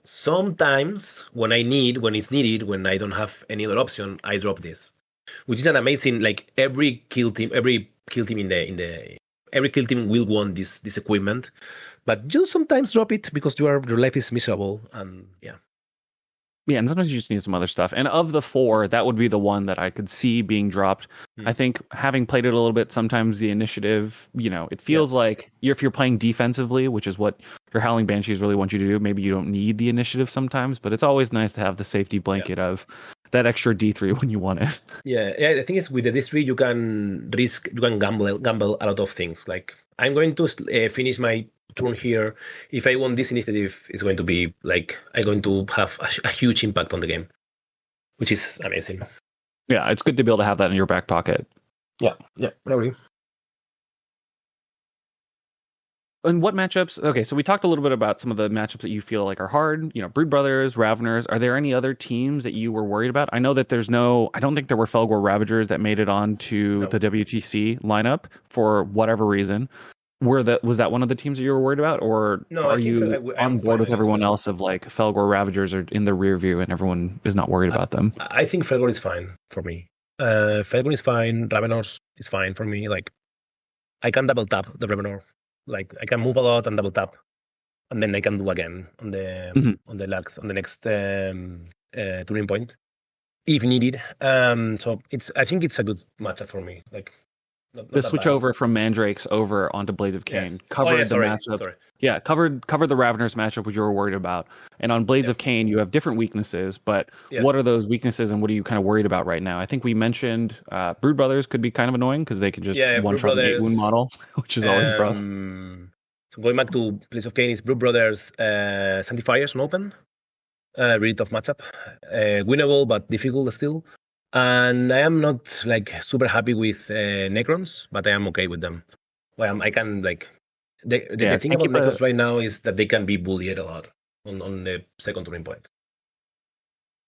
sometimes when it's needed, when I don't have any other option, I drop this, which is an amazing, like, every kill team will want this equipment, but you sometimes drop it because your life is miserable, and Yeah, and sometimes you just need some other stuff. And of the 4, that would be the one that I could see being dropped. I think having played it a little bit, sometimes the initiative, it feels like if you're playing defensively, which is what your Howling Banshees really want you to do, maybe you don't need the initiative sometimes, but it's always nice to have the safety blanket of that extra D3 when you want it. Yeah, the thing is, with the D3, you can gamble a lot of things. Like, I'm going to finish my turn here. If I want this initiative, it's going to be like, I'm going to have a huge impact on the game, which is amazing. Yeah, it's good to be able to have that in your back pocket. Yeah, I agree. And what matchups? Okay, so we talked a little bit about some of the matchups that you feel like are hard. Brood Brothers, Raveners. Are there any other teams that you were worried about? I know that I don't think there were Felgor Ravagers that made it onto the WTC lineup for whatever reason. Was that one of the teams that you were worried about, or are you on board with everyone else of like Felgor Ravagers are in the rear view and everyone is not worried about them? I think Felgor is fine for me. Felgor is fine. Ravenor is fine for me. Like, I can double tap the Ravenor. Like, I can move a lot and double tap, and then I can do again on the next turning point if needed. So I think it's a good matchup for me. Like, Not The that switch bad. over from Mandrakes over onto Blades of Khaine Yes. covered the Sorry. matchup. Sorry. Yeah, covered the Raveners matchup, which you were worried about. And on Blades Yeah. of Khaine, you have different weaknesses, but Yes. what are those weaknesses and what are you kind of worried about right now? I think we mentioned Brood Brothers could be kind of annoying because they can just Yeah, one Brew shot an 8 wound Brothers. model, which is always rough. So going back to Place of Khaine is Brew Brothers, Sanctifiers on open. Really tough matchup. Winnable but difficult still. And I am not like super happy with Necrons, but I am okay with them. Well, I can like the Yeah, thing can't about keep a, Necrons right now is that they can be bullied a lot on the second turning point.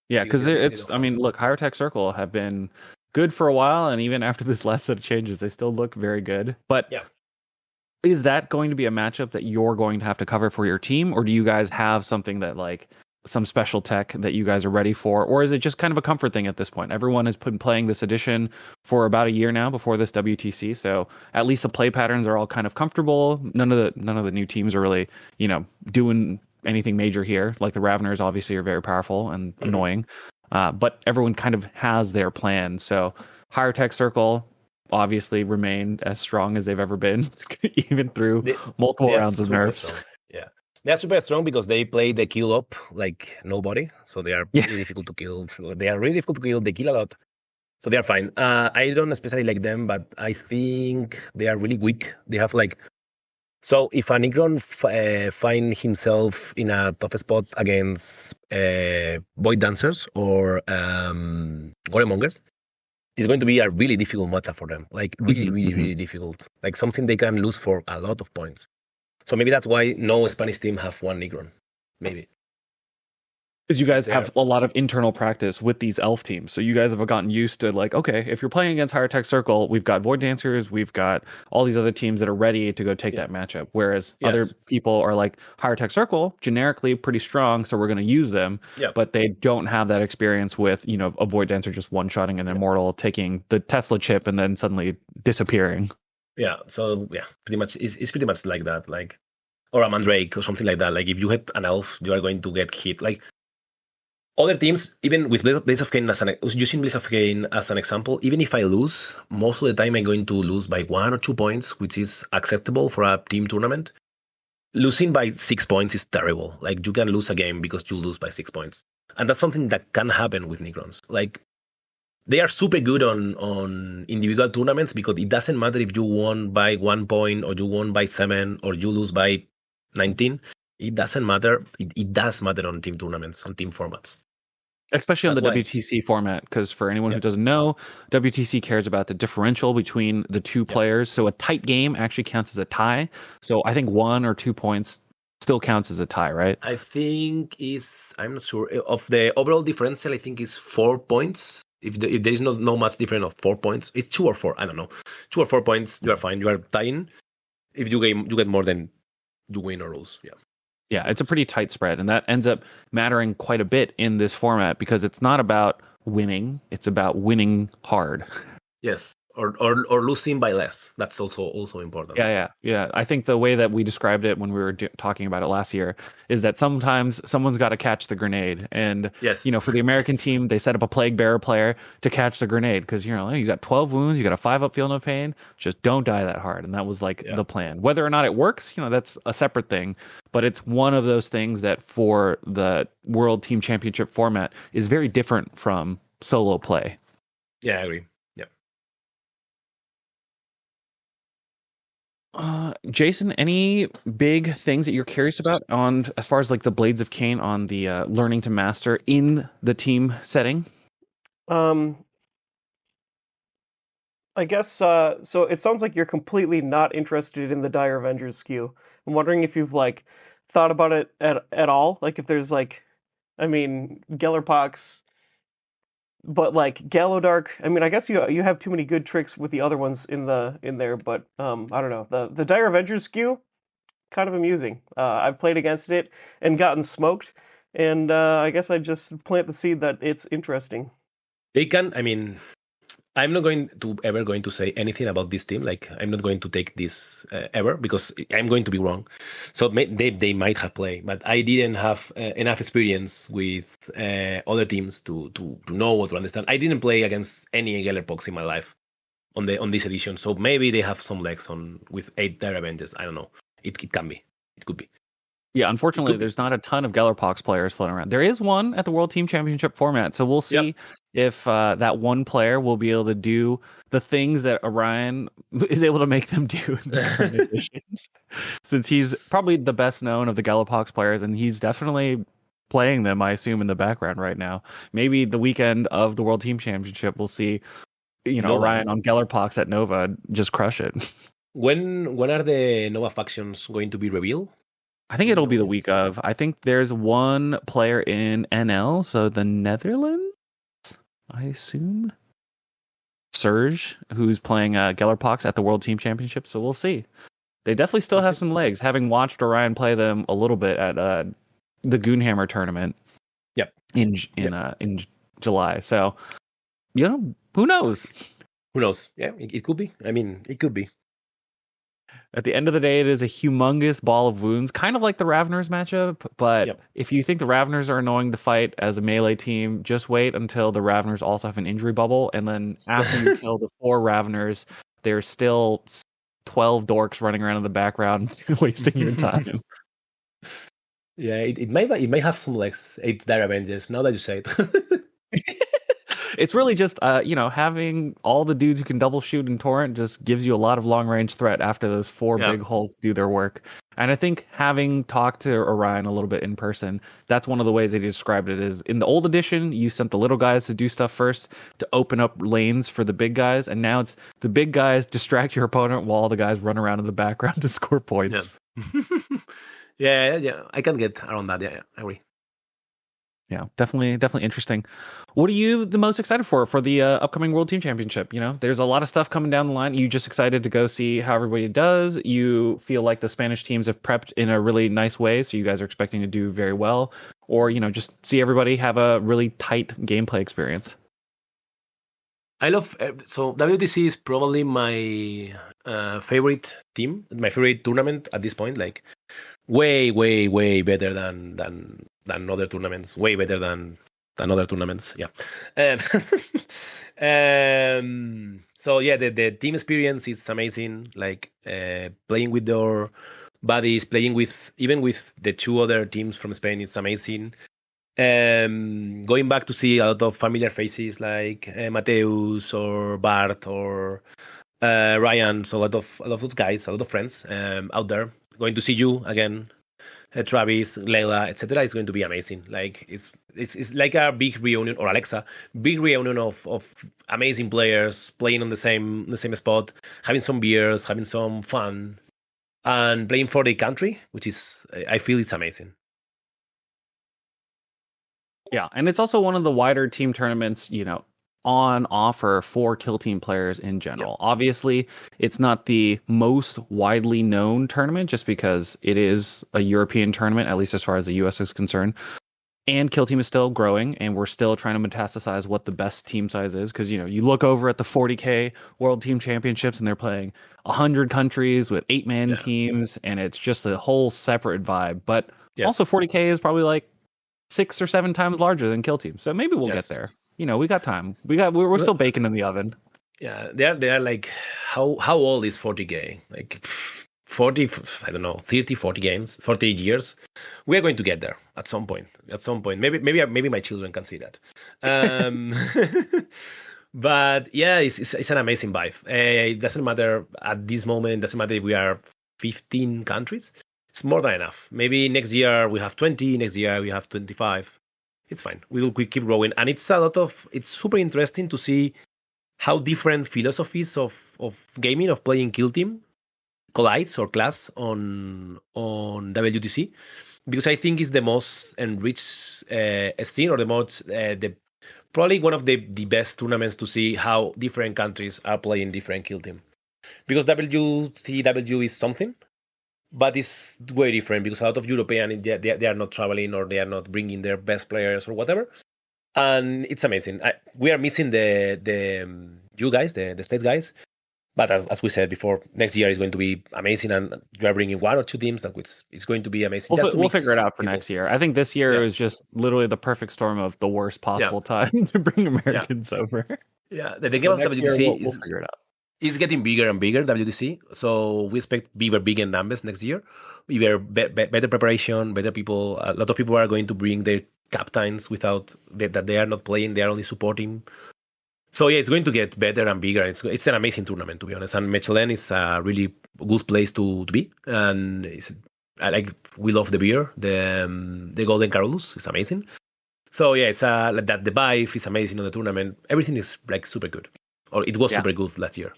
yeah, You, because you really it's. don't I mean, have. look, Higher Tech Circle have been good for a while, and even after this last set of changes, they still look very good. But Yeah. is that going to be a matchup that you're going to have to cover for your team, or do you guys have something that like some special tech that you guys are ready for, or is it just kind of a comfort thing at this point? Everyone has been playing this edition for about a year now before this WTC, so at least the play patterns are all kind of comfortable. None of the new teams are really, doing anything major here. Like the Raveners obviously are very powerful and annoying, but everyone kind of has their plan. So Higher Tech Circle obviously remained as strong as they've ever been, even through multiple They are rounds of super nerfs. strong. Yeah. They are super strong because they play the kill up like nobody. So they are really difficult to kill. So they are really difficult to kill. They kill a lot. So they are fine. I don't especially like them, but I think they are really weak. They have like so if a Negron find himself in a tough spot against Void Dancers or Goremongers, it's going to be a really difficult matchup for them. Like really difficult. Like something they can lose for a lot of points. So maybe that's why no Spanish team have one Negron. Maybe. Because you guys They have a lot of internal practice with these elf teams. So you guys have gotten used to like, okay, if you're playing against Higher Tech Circle, we've got Void Dancers, we've got all these other teams that are ready to go take that matchup. Whereas other people are like, Higher Tech Circle, generically pretty strong, so we're going to use them. Yeah. But they don't have that experience with, a Void Dancer just one-shotting an Immortal, taking the Tesla chip, and then suddenly disappearing. Yeah. So yeah, pretty much it's pretty much like that. Like or a Mandrake or something like that. Like if you hit an elf, you are going to get hit. Like other teams, even with Blaze of Khaine using Blaze of Khaine as an example, even if I lose, most of the time I'm going to lose by 1 or 2 points, which is acceptable for a team tournament. Losing by 6 points is terrible. Like you can lose a game because you lose by 6 points. And that's something that can happen with Necrons. Like they are super good on individual tournaments because it doesn't matter if you won by 1 point or you won by 7 or you lose by 19. It doesn't matter. It does matter on team tournaments, on team formats. Especially on the WTC format, because for anyone who doesn't know, WTC cares about the differential between the two players. So a tight game actually counts as a tie. So I think 1 or 2 points still counts as a tie, right? I think I'm not sure of the overall differential. I think is 4 points. If there is no much difference of 4 points, it's 2 or 4. I don't know. 2 or 4 points, you are fine. You are tying. If you get more than you win or lose. Yeah. Yeah, it's a pretty tight spread, and that ends up mattering quite a bit in this format because it's not about winning; it's about winning hard. Yes, or losing by less. That's also important. Yeah. I think the way that we described it when we were talking about it last year is that sometimes someone's got to catch the grenade, and for the American team, they set up a Plague Bearer player to catch the grenade because you got 12 wounds, you got a 5-up feel no pain, just don't die that hard, and that was like the plan. Whether or not it works, that's a separate thing, but it's one of those things that for the World Team Championship format is very different from solo play. Yeah, I agree. Jason, any big things that you're curious about on as far as like the Blades of Khaine on the learning to master in the team setting? I guess so it sounds like you're completely not interested in the Dire Avengers skew. I'm wondering if you've like thought about it at all. Like if there's like Gellerpox, but like Gallodark, I guess you have too many good tricks with the other ones in there, but I don't know. The Dire Avengers skew, kind of amusing. I've played against it and gotten smoked, and I guess I just plant the seed that it's interesting. I'm not ever going to say anything about this team. Like I'm not going to take this ever because I'm going to be wrong. So they might have played, but I didn't have enough experience with other teams to know or to understand. I didn't play against any Gellerpox in my life on this edition. So maybe they have some legs on with 8 Dire Avengers. I don't know. It can be. It could be. Yeah, unfortunately, there's not a ton of Gellerpox players floating around. There is one at the World Team Championship format, so we'll see if that one player will be able to do the things that Orion is able to make them do in the current edition. Since he's probably the best known of the Gellerpox players, and he's definitely playing them, I assume, in the background right now. Maybe the weekend of the World Team Championship, we'll see, Orion on Gellerpox at Nova just crush it. When are the Nova factions going to be revealed? I think it'll be the week of. I think there's one player in NL, so the Netherlands, I assume. Serge, who's playing Gellerpox at the World Team Championship, so we'll see. They definitely still have some legs, having watched Orion play them a little bit at the Goonhammer tournament. Yep. In July. So, who knows? Who knows? Yeah, it could be. I mean, it could be. At the end of the day, it is a humongous ball of wounds, kind of like the Ravners matchup. But if you think the Ravners are annoying to fight as a melee team, just wait until the Ravners also have an injury bubble. And then after you kill the 4 Ravners, there's still 12 dorks running around in the background wasting your time. Yeah, it may have some legs. 8 Dire Avengers, now that you say it. It's really just, having all the dudes who can double shoot in Torrent just gives you a lot of long range threat after those 4 big hulks do their work. And I think having talked to Orion a little bit in person, that's one of the ways they described it is in the old edition, you sent the little guys to do stuff first to open up lanes for the big guys. And now it's the big guys distract your opponent while the guys run around in the background to score points. Yeah. Yeah. I can get around that. Yeah, I agree. Yeah, definitely interesting. What are you the most excited for the upcoming World Team Championship? There's a lot of stuff coming down the line. You just excited to go see how everybody does? You feel like the Spanish teams have prepped in a really nice way, so you guys are expecting to do very well? Or, just see everybody have a really tight gameplay experience? I love... So WTC is probably my favorite team, my favorite tournament at this point. Like, way, way, way better than other tournaments. Way better than other tournaments. Yeah. So yeah, the team experience is amazing. Like playing with your buddies, playing with the 2 other teams from Spain is amazing. Going back to see a lot of familiar faces like Mateus or Bart or Ryan. So a lot of those guys, a lot of friends out there. Going to see you again. Travis, Leila, etc. is going to be amazing. Like it's like a big reunion, or Alexa, big reunion of amazing players playing on the same spot, having some beers, having some fun, and playing for the country, which is, I feel it's amazing. Yeah, and it's also one of the wider team tournaments, on offer for Kill Team players in general. Yep. Obviously, it's not the most widely known tournament just because it is a European tournament, at least as far as the US is concerned. And Kill Team is still growing, and we're still trying to metastasize what the best team size is. Because, you look over at the 40K World Team Championships, and they're playing 100 countries with 8-man teams, and it's just a whole separate vibe. But also 40K is probably like 6 or 7 times larger than Kill Team. So maybe we'll get there. We got time. We're still baking in the oven. Yeah, they are like, how old is 40K? Like 40, I don't know, 30, 40 games, 40 years. We are going to get there at some point. Maybe my children can see that. But yeah, it's an amazing vibe. It doesn't matter at this moment. It doesn't matter if we are 15 countries. It's more than enough. Maybe next year we have 20. Next year we have 25. It's fine. We keep growing, and it's super interesting to see how different philosophies of gaming, of playing Kill Team, collides or clash on WTC, because I think it's the most enriched scene, or the most probably one of the best tournaments to see how different countries are playing different Kill Team, because WCW is something. But it's way different because a lot of European, they are not traveling, or they are not bringing their best players or whatever, and it's amazing. We are missing the you guys, the States guys, but as we said before, next year is going to be amazing, and you are bringing 1 or 2 teams that it's going to be amazing. We'll figure it out for next year. I think this year is just literally the perfect storm of the worst possible time to bring Americans over. Yeah, the game of WTC we'll figure it out. It's getting bigger and bigger, WTC. So we expect bigger numbers next year. Better preparation, better people. A lot of people are going to bring their captains without that they are not playing; they are only supporting. So yeah, it's going to get better and bigger. It's an amazing tournament, to be honest. And Mechelen is a really good place to be. And we love the beer, the Golden Carolus is amazing. So yeah, it's that the vibe is amazing on the tournament. Everything is like super good, or it was super good last year.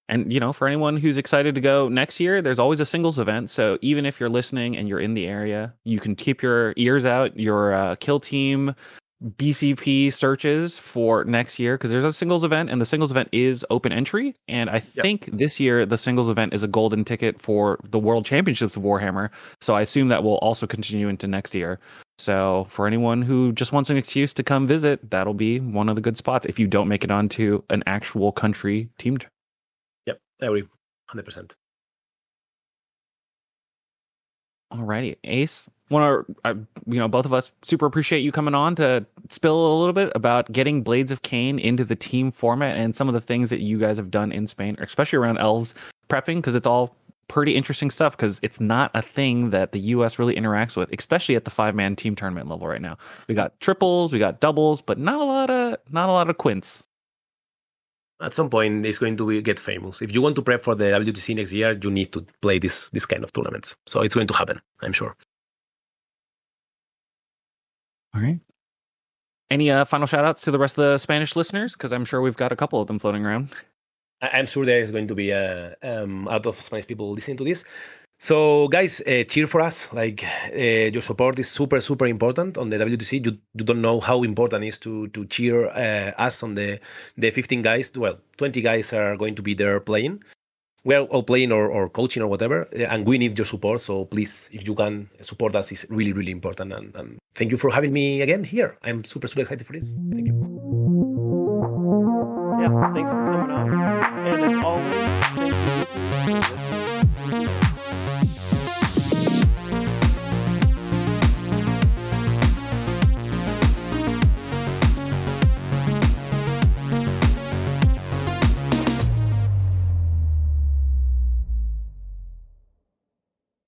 And, for anyone who's excited to go next year, there's always a singles event. So even if you're listening and you're in the area, you can keep your ears out, your Kill Team BCP searches for next year, because there's a singles event, and the singles event is open entry. And I think this year the singles event is a golden ticket for the World Championships of Warhammer. So I assume that will also continue into next year. So for anyone who just wants an excuse to come visit, that'll be one of the good spots if you don't make it onto an actual country team. Yep, I agree, 100%. Alrighty, Ace. Both of us super appreciate you coming on to spill a little bit about getting Blades of Khaine into the team format and some of the things that you guys have done in Spain, especially around elves prepping, because it's all pretty interesting stuff, because it's not a thing that the US really interacts with, especially at the 5-man team tournament level right now. We got triples, we got doubles, but not a lot of quints. At some point, it's going to get famous. If you want to prep for the WTC next year, you need to play this kind of tournaments. So it's going to happen, I'm sure. All right. Any final shout outs to the rest of the Spanish listeners? Because I'm sure we've got a couple of them floating around. I'm sure there is going to be a lot of Spanish people listening to this. So guys, cheer for us. Your support is super, super important on the WTC. You don't know how important it is to cheer us on the 15 guys. Well, 20 guys are going to be there playing. We're all playing or coaching or whatever, and we need your support. So please, if you can support us, it's really, really important. And thank you for having me again here. I'm super, super excited for this. Thank you. Yeah, thanks for coming on. And as always, thank you listeners for listening.